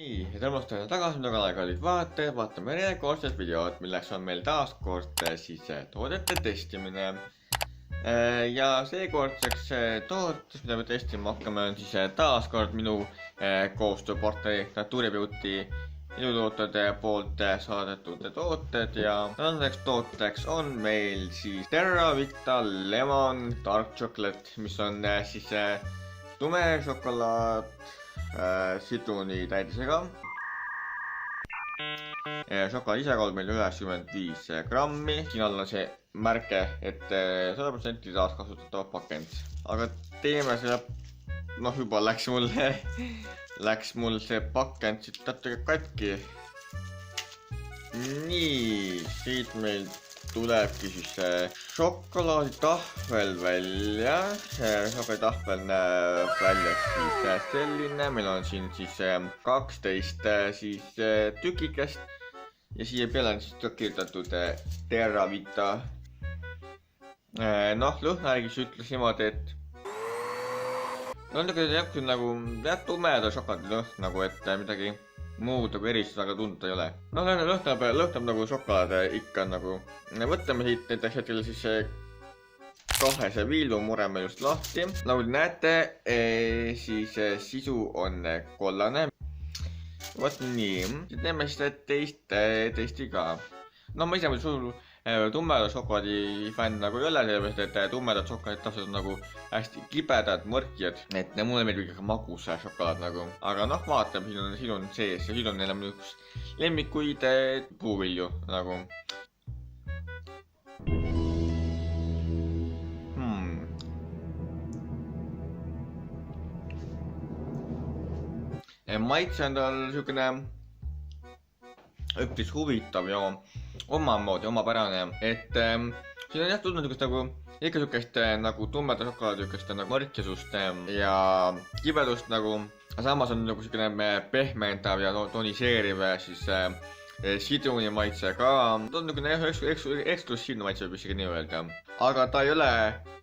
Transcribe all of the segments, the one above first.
Nii, ja tõmmustame tagasi, mida kanaliga olid vaatajad, vaatame järjekordset videot, milleks on meil taas kord toodete testimine. Ja seekordseks tootes, mida me testima hakkame, on siis taas kord minu koostööpartneri Nature Beauty ilutootjate poolt saadetud tooted ja tänaseks tooteks on meil siis Terravita Lemon Dark Chocolate, mis on siis tume šokolaad sidruni täidisega. Šokolaad ise on meil 95 grammi. Siin all on see märke, et 100% taaskasutatav pakend. Aga teeme selle, juba läks mul see pakend siit natuke katki. Nii, siit meil tulebki siis šokolaaditahvel välja. Šokolaaditahvel näeb välja siis selline. Meil on siin siis 12 siis tükikest ja siia peale on siis kirjutatud Terravita. Lõhna järgis ütles niimoodi, et on nagu tumeda šokolaadi lõhn, nagu et midagi muud nagu erist väga tunda ei ole. Lõhnab nagu šokolaad ikka nagu. Võtame siit näiteks hetkel siis 2 viilu, mureme just lahti. Nagu te näete, siis sisu on kollane. Vot nii, teeme siis testi ka. Ma ise sul tumeda šokolaadi fänn nagu ei ole, sellepärast et tumedad šokolaadid täpselt on nagu hästi kibedad, mõrkijad. Et mulle meeldib ikka magus šokolaad nagu. Aga vaatame, siin on sees ja siin on enam üks lemmikuid puuvilju nagu. Maitse on tal siukene üpris huvitav ja omamoodi, omapärane, et siin on jah tundnud nagu ikka siukest nagu tummeda šokolaadi siukest nagu mõrkjasust ja kibedust nagu, samas on nagu siukene pehmendav ja toniseeriv siis sidruni maitse ka. Ta on nagu eksklusiivne maitse võib isegi nii öelda, aga ta ei ole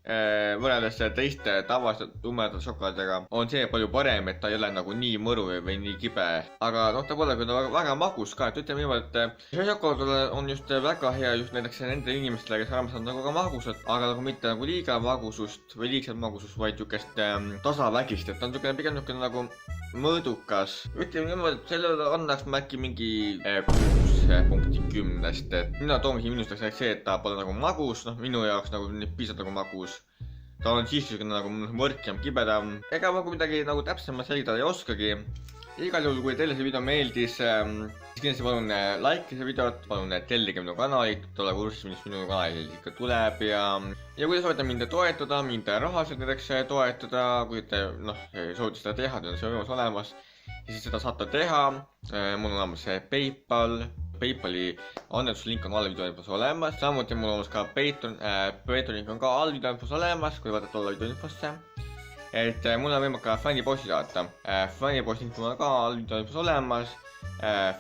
võrreldes teiste tavaliste tumeda šokolaadidega on see palju parem, et ta ei ole nagu nii mõru või nii kibe. Aga ta pole väga magus ka, et ütleme niimoodi, et see šokolaad on just väga hea just näiteks nendele inimestele, kes armastavad nagu ka magusat, aga nagu mitte nagu liiga magusust või liigselt magusust, vaid niisugust tasavägist, et ta on pigem niisugune nagu mõõdukas. Ütleme niimoodi, et sellele annaks ma äkki mingi 6 punkti 10-st, et mina toongi minustaks see, et ta pole nagu magus, minu jaoks nagu piisab nagu magus. Ta on siiski nagu mõrkjam, kibedam. Ega ma midagi nagu täpsemalt selgitada ei oskagi. Igal juhul, kui teile see video meeldis, siis kindlasti palun like see videot, palun tellige minu kanalit, tule kursis, mis minu kanalil ikka tuleb ja kui te soovite mind toetada, mind rahaliselt näiteks toetada, kui te soovite seda teha, teil on see võimalus olemas, siis seda saate teha. Mul on olemas PayPali annetuslink on allvideoinfos olemas, samuti mul on olemas ka Patreon on ka allvideoinfos olemas, kui vaadata allvideoinfosse. Et mul on võimalik ka fänniposti saata. Fänniposti on ka allvideoinfos olemas.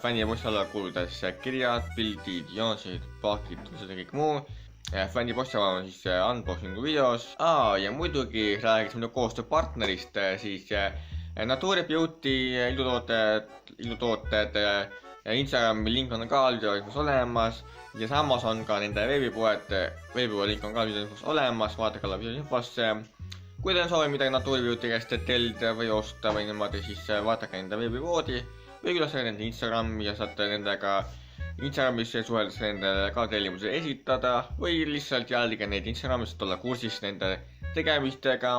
Fänniposti alla kuuludes kirjad, pildid, joonsid, paakid, seda kõik muu. Fänniposti avame siis unboxingu videos. Ja muidugi räägiks minu koostööpartnerist, siis Nature Beauty ilutooted. Instagrami link on ka allvideoinfos olemas ja samas on ka nende veebipoe link on ka allvideoinfos olemas, vaadake allvideoinfosse. Kui teil on soovi midagi Nature Beauty käest tellida või osta või niimoodi, siis vaadake nende veebipoodi või külastage nende Instagrami ja saate nendega Instagramis suheldes nendele ka tellimuse esitada või lihtsalt jälgige neid Instagramis, et olla kursis nende tegemistega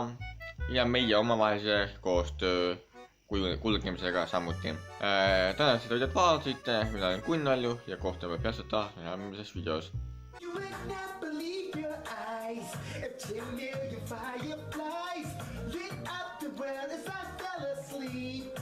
ja meie omavahelise koostöö kulgemisega samuti. Tänan seda videot vaatasite, mina olen Kunnalju ja kohtume peatselt taas järgmises videos. Fireflies lit up the world as I fell asleep.